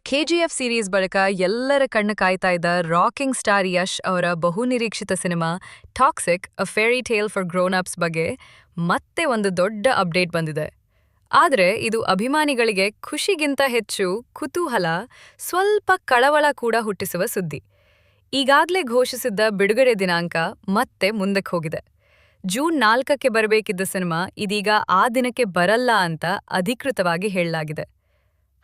KGF series ಬಳಿಕ ಎಲ್ಲರ ಕಣ್ಣು ಕಾಯ್ತಾ ಇದ್ದ ರಾಕಿಂಗ್ ಸ್ಟಾರ್ ಯಶ್ ಅವರ ಬಹುನಿರೀಕ್ಷಿತ cinema Toxic a fairy tale for grown ups ಬಗ್ಗೆ ಮತ್ತೆ ಒಂದು ದೊಡ್ಡ ಅಪ್ಡೇಟ್ ಬಂದಿದೆ. ಆದರೆ ಇದು ಅಭಿಮಾನಿಗಳಿಗೆ ಖುಷಿಗಿಂತ ಹೆಚ್ಚು ಕುತೂಹಲ, ಸ್ವಲ್ಪ ಕಳವಳ ಕೂಡ ಹುಟ್ಟಿಸುವ ಸುದ್ದಿ. ಈಗಾಗಲೇ ಘೋಷಿಸಿದ್ದ ಬಿಡುಗಡೆ ದಿನಾಂಕ ಮತ್ತೆ ಮುಂದಕ್ಕೆ ಹೋಗಿದೆ. ಜೂನ್ 4ಕ್ಕೆ ಬರಬೇಕಿದ್ದ ಸಿನಿಮಾ ಇದೀಗ ಆ ದಿನಕ್ಕೆ ಬರಲ್ಲ ಅಂತ ಅಧಿಕೃತವಾಗಿ ಹೇಳಲಾಗಿದೆ.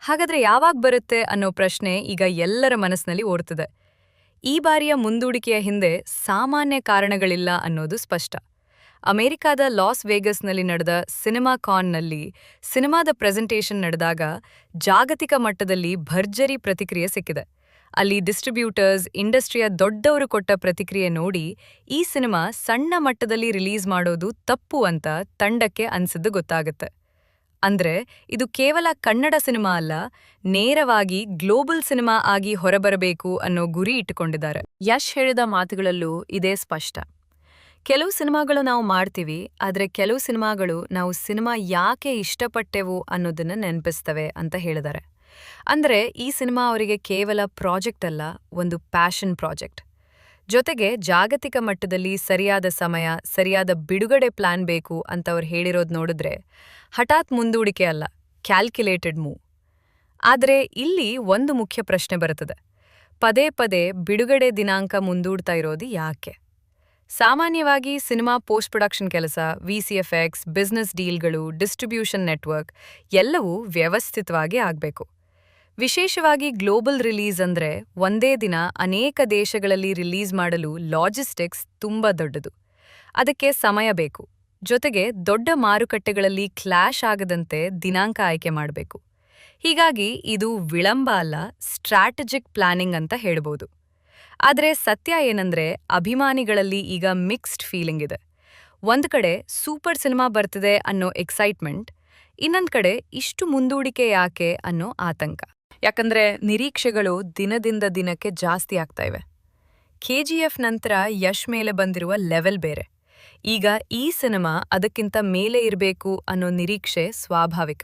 ಹಾಗಾದ್ರೆ ಯಾವಾಗ ಬರುತ್ತೆ ಅನ್ನೋ ಪ್ರಶ್ನೆ ಈಗ ಎಲ್ಲರ ಮನಸ್ಸಿನಲ್ಲಿ ಓಡ್ತಿದೆ. ಈ ಬಾರಿಯ ಮುಂದೂಡಿಕೆಯ ಹಿಂದೆ ಸಾಮಾನ್ಯ ಕಾರಣಗಳಿಲ್ಲ ಅನ್ನೋದು ಸ್ಪಷ್ಟ. ಅಮೆರಿಕಾದ ಲಾಸ್ ವೇಗಸ್ನಲ್ಲಿ ನಡೆದ ಸಿನಿಮಾ ಕಾನ್ನಲ್ಲಿ ಸಿನಿಮಾದ ಪ್ರೆಸೆಂಟೇಷನ್ ನಡೆದಾಗ ಜಾಗತಿಕ ಮಟ್ಟದಲ್ಲಿ ಭರ್ಜರಿ ಪ್ರತಿಕ್ರಿಯೆ ಸಿಕ್ಕಿದೆ. ಅಲ್ಲಿ ಡಿಸ್ಟ್ರಿಬ್ಯೂಟರ್ಸ್, ಇಂಡಸ್ಟ್ರಿಯ ದೊಡ್ಡವರು ಕೊಟ್ಟ ಪ್ರತಿಕ್ರಿಯೆ ನೋಡಿ ಈ ಸಿನಿಮಾ ಸಣ್ಣ ಮಟ್ಟದಲ್ಲಿ ರಿಲೀಸ್ ಮಾಡೋದು ತಪ್ಪು ಅಂತ ತಂಡಕ್ಕೆ ಅನ್ಸಿದ್ದು ಗೊತ್ತಾಗುತ್ತೆ. ಅಂದ್ರೆ ಇದು ಕೇವಲ ಕನ್ನಡ ಸಿನಿಮಾ ಅಲ್ಲ, ನೇರವಾಗಿ ಗ್ಲೋಬಲ್ ಸಿನಿಮಾ ಆಗಿ ಹೊರಬರಬೇಕು ಅನ್ನೋ ಗುರಿ ಇಟ್ಟುಕೊಂಡಿದ್ದಾರೆ. ಯಶ್ ಹೇಳಿದ ಮಾತುಗಳಲ್ಲೂ ಇದೇ ಸ್ಪಷ್ಟ. ಕೆಲವು ಸಿನಿಮಾಗಳು ನಾವು ಮಾಡ್ತೀವಿ, ಆದರೆ ಕೆಲವು ಸಿನಿಮಾಗಳು ನಾವು ಸಿನಿಮಾ ಯಾಕೆ ಇಷ್ಟಪಟ್ಟೆವು ಅನ್ನೋದನ್ನ ನೆನಪಿಸ್ತವೆ ಅಂತ ಹೇಳಿದ್ದಾರೆ. ಅಂದ್ರೆ ಈ ಸಿನಿಮಾ ಅವರಿಗೆ ಕೇವಲ ಪ್ರಾಜೆಕ್ಟ್ ಅಲ್ಲ, ಒಂದು ಪ್ಯಾಷನ್ ಪ್ರಾಜೆಕ್ಟ್. ಜೊತೆಗೆ ಜಾಗತಿಕ ಮಟ್ಟದಲ್ಲಿ ಸರಿಯಾದ ಸಮಯ, ಸರಿಯಾದ ಬಿಡುಗಡೆ ಪ್ಲಾನ್ ಬೇಕು ಅಂತ ಅವ್ರು ಹೇಳಿರೋದು ನೋಡಿದ್ರೆ ಹಠಾತ್ ಮುಂದೂಡಿಕೆ ಅಲ್ಲ, ಕ್ಯಾಲ್ಕ್ಯುಲೇಟೆಡ್ ಮೂವ್. ಆದರೆ ಇಲ್ಲಿ ಒಂದು ಮುಖ್ಯ ಪ್ರಶ್ನೆ ಬರುತ್ತದೆ. ಪದೇ ಪದೇ ಬಿಡುಗಡೆ ದಿನಾಂಕ ಮುಂದೂಡ್ತಾ ಇರೋದು ಯಾಕೆ? ಸಾಮಾನ್ಯವಾಗಿ ಸಿನಿಮಾ ಪೋಸ್ಟ್ ಪ್ರೊಡಕ್ಷನ್ ಕೆಲಸ, VCFX, ಬಿಸ್ನೆಸ್ ಡೀಲ್ಗಳು, ಡಿಸ್ಟ್ರಿಬ್ಯೂಷನ್ ನೆಟ್ವರ್ಕ್ ಎಲ್ಲವೂ ವ್ಯವಸ್ಥಿತವಾಗಿ ಆಗಬೇಕು. ವಿಶೇಷವಾಗಿ ಗ್ಲೋಬಲ್ ರಿಲೀಸ್ ಅಂದ್ರೆ ಒಂದೇ ದಿನ ಅನೇಕ ದೇಶಗಳಲ್ಲಿ ರಿಲೀಸ್ ಮಾಡಲು ಲಾಜಿಸ್ಟಿಕ್ಸ್ ತುಂಬಾ ದೊಡ್ಡದು. ಅದಕ್ಕೆ ಸಮಯ ಬೇಕು. ಜೊತೆಗೆ ದೊಡ್ಡ ಮಾರುಕಟ್ಟೆಗಳಲ್ಲಿ ಕ್ಲಾಶ್ ಆಗದಂತೆ ದಿನಾಂಕ ಆಯ್ಕೆ ಮಾಡಬೇಕು. ಹೀಗಾಗಿ ಇದು ವಿಳಂಬ ಅಲ್ಲ, ಸ್ಟ್ರಾಟಜಿಕ್ ಪ್ಲಾನಿಂಗ್ ಅಂತ ಹೇಳ್ಬೋದು. ಆದರೆ ಸತ್ಯ ಏನಂದ್ರೆ ಅಭಿಮಾನಿಗಳಲ್ಲಿ ಈಗ ಮಿಕ್ಸ್ಡ್ ಫೀಲಿಂಗ್ ಇದೆ. ಒಂದ್ ಕಡೆ ಸೂಪರ್ ಸಿನಿಮಾ ಬರ್ತಿದೆ ಅನ್ನೋ ಎಕ್ಸೈಟ್ಮೆಂಟ್, ಇನ್ನೊಂದ್ ಕಡೆ ಇಷ್ಟು ಮುಂದೂಡಿಕೆ ಯಾಕೆ ಅನ್ನೋ ಆತಂಕ. ಯಾಕಂದ್ರೆ ನಿರೀಕ್ಷೆಗಳು ದಿನದಿಂದ ದಿನಕ್ಕೆ ಜಾಸ್ತಿ ಆಗ್ತಾ ಇವೆ. KGF ನಂತರ ಯಶ್ ಮೇಲೆ ಬಂದಿರುವ ಲೆವೆಲ್ ಬೇರೆ. ಈಗ ಈ ಸಿನಿಮಾ ಅದಕ್ಕಿಂತ ಮೇಲೆ ಇರಬೇಕು ಅನ್ನೋ ನಿರೀಕ್ಷೆ ಸ್ವಾಭಾವಿಕ.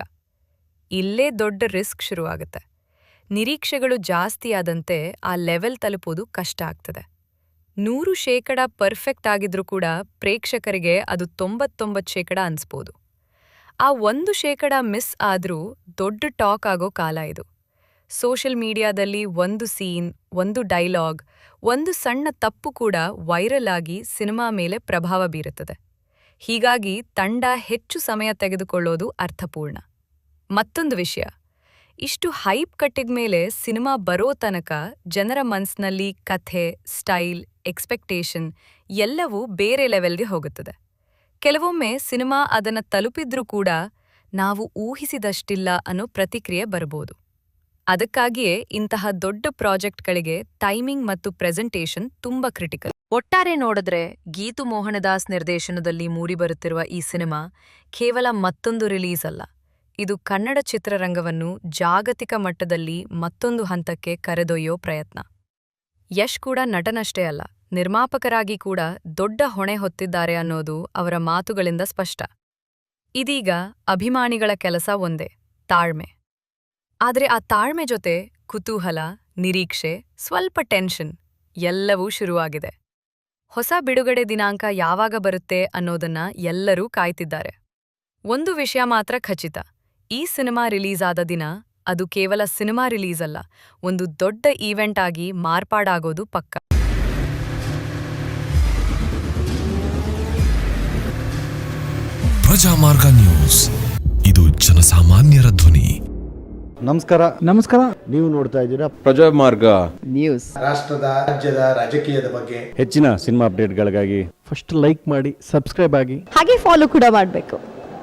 ಇಲ್ಲೇ ದೊಡ್ಡ ರಿಸ್ಕ್ ಶುರುವಾಗುತ್ತೆ. ನಿರೀಕ್ಷೆಗಳು ಜಾಸ್ತಿ ಆದಂತೆ ಆ ಲೆವೆಲ್ ತಲುಪೋದು ಕಷ್ಟ ಆಗ್ತದೆ. 100% ಪರ್ಫೆಕ್ಟ್ ಆಗಿದ್ರೂ ಕೂಡ ಪ್ರೇಕ್ಷಕರಿಗೆ ಅದು 99% ಅನ್ಸ್ಬೋದು. ಆ 1% ಮಿಸ್ ಆದ್ರೂ ದೊಡ್ಡ ಟಾಕ್ ಆಗೋ ಕಾಲ ಇದು. ಸೋಷಿಯಲ್ ಮೀಡಿಯಾದಲ್ಲಿ ಒಂದು ಸೀನ್, ಒಂದು ಡೈಲಾಗ್, ಒಂದು ಸಣ್ಣ ತಪ್ಪು ಕೂಡ ವೈರಲ್ ಆಗಿ ಸಿನಿಮಾ ಮೇಲೆ ಪ್ರಭಾವ ಬೀರುತ್ತದೆ. ಹೀಗಾಗಿ ತಂಡ ಹೆಚ್ಚು ಸಮಯ ತೆಗೆದುಕೊಳ್ಳೋದು ಅರ್ಥಪೂರ್ಣ. ಮತ್ತೊಂದು ವಿಷಯ, ಇಷ್ಟು ಹೈಪ್ ಕಟ್ಟಿದ್ಮೇಲೆ ಸಿನಿಮಾ ಬರೋ ತನಕ ಜನರ ಮನ್ಸ್ನಲ್ಲಿ ಕಥೆ, ಸ್ಟೈಲ್, ಎಕ್ಸ್ಪೆಕ್ಟೇಷನ್ ಎಲ್ಲವೂ ಬೇರೆ ಲೆವೆಲ್ಗೆ ಹೋಗುತ್ತದೆ. ಕೆಲವೊಮ್ಮೆ ಸಿನಿಮಾ ಅದನ್ನ ತಲುಪಿದ್ರೂ ಕೂಡ ನಾವು ಊಹಿಸಿದಷ್ಟಿಲ್ಲ ಅನ್ನೋ ಪ್ರತಿಕ್ರಿಯೆ ಬರಬಹುದು. ಅದಕ್ಕಾಗಿಯೇ ಇಂತಹ ದೊಡ್ಡ ಪ್ರಾಜೆಕ್ಟ್ಗಳಿಗೆ ಟೈಮಿಂಗ್ ಮತ್ತು ಪ್ರೆಸೆಂಟೇಷನ್ ತುಂಬಾ ಕ್ರಿಟಿಕಲ್. ಒಟ್ಟಾರೆ ನೋಡಿದ್ರೆ ಗೀತು ಮೋಹನದಾಸ್ ನಿರ್ದೇಶನದಲ್ಲಿ ಮೂಡಿಬರುತ್ತಿರುವ ಈ ಸಿನಿಮಾ ಕೇವಲ ಮತ್ತೊಂದು ರಿಲೀಸ್ ಅಲ್ಲ, ಇದು ಕನ್ನಡ ಚಿತ್ರರಂಗವನ್ನು ಜಾಗತಿಕ ಮಟ್ಟದಲ್ಲಿ ಮತ್ತೊಂದು ಹಂತಕ್ಕೆ ಕರೆದೊಯ್ಯೋ ಪ್ರಯತ್ನ. ಯಶ್ ಕೂಡ ನಟನಷ್ಟೇ ಅಲ್ಲ, ನಿರ್ಮಾಪಕರಾಗಿ ಕೂಡ ದೊಡ್ಡ ಹೊಣೆ ಹೊತ್ತಿದ್ದಾರೆ ಅನ್ನೋದು ಅವರ ಮಾತುಗಳಿಂದ ಸ್ಪಷ್ಟ. ಇದೀಗ ಅಭಿಮಾನಿಗಳ ಕೆಲಸ ಒಂದೇ, ತಾಳ್ಮೆ. ಆದರೆ ಆ ತಾಳ್ಮೆ ಜೊತೆ ಕುತೂಹಲ, ನಿರೀಕ್ಷೆ, ಸ್ವಲ್ಪ ಟೆನ್ಷನ್ ಎಲ್ಲವೂ ಶುರುವಾಗಿದೆ. ಹೊಸ ಬಿಡುಗಡೆ ದಿನಾಂಕ ಯಾವಾಗ ಬರುತ್ತೆ ಅನ್ನೋದನ್ನ ಎಲ್ಲರೂ ಕಾಯ್ತಿದ್ದಾರೆ. ಒಂದು ವಿಷಯ ಮಾತ್ರ ಖಚಿತ, ಈ ಸಿನಿಮಾ ರಿಲೀಸ್ ಆದ ದಿನ ಅದು ಕೇವಲ ಸಿನಿಮಾ ರಿಲೀಸ್ ಅಲ್ಲ, ಒಂದು ದೊಡ್ಡ ಈವೆಂಟ್ ಆಗಿ ಮಾರ್ಪಾಡಾಗೋದು ಪಕ್ಕ. ಪ್ರಜಾಮಾರ್ಗ ನ್ಯೂಸ್, ಇದು ಜನಸಾಮಾನ್ಯರ ಧ್ವನಿ. ನಮಸ್ಕಾರ. ನೀವು ನೋಡ್ತಾ ಇದ್ದೀರಾ ಪ್ರಜಾಮಾರ್ಗ ನ್ಯೂಸ್. ರಾಷ್ಟ್ರದ, ರಾಜ್ಯದ, ರಾಜಕೀಯದ ಬಗ್ಗೆ ಹೆಚ್ಚಿನ ಸಿನಿಮಾ ಅಪ್ಡೇಟ್ಗಳಿಗಾಗಿ ಫಸ್ಟ್ ಲೈಕ್ ಮಾಡಿ, ಸಬ್ಸ್ಕ್ರೈಬ್ ಆಗಿ, ಹಾಗೆ ಫಾಲೋ ಕೂಡ ಮಾಡಬೇಕು.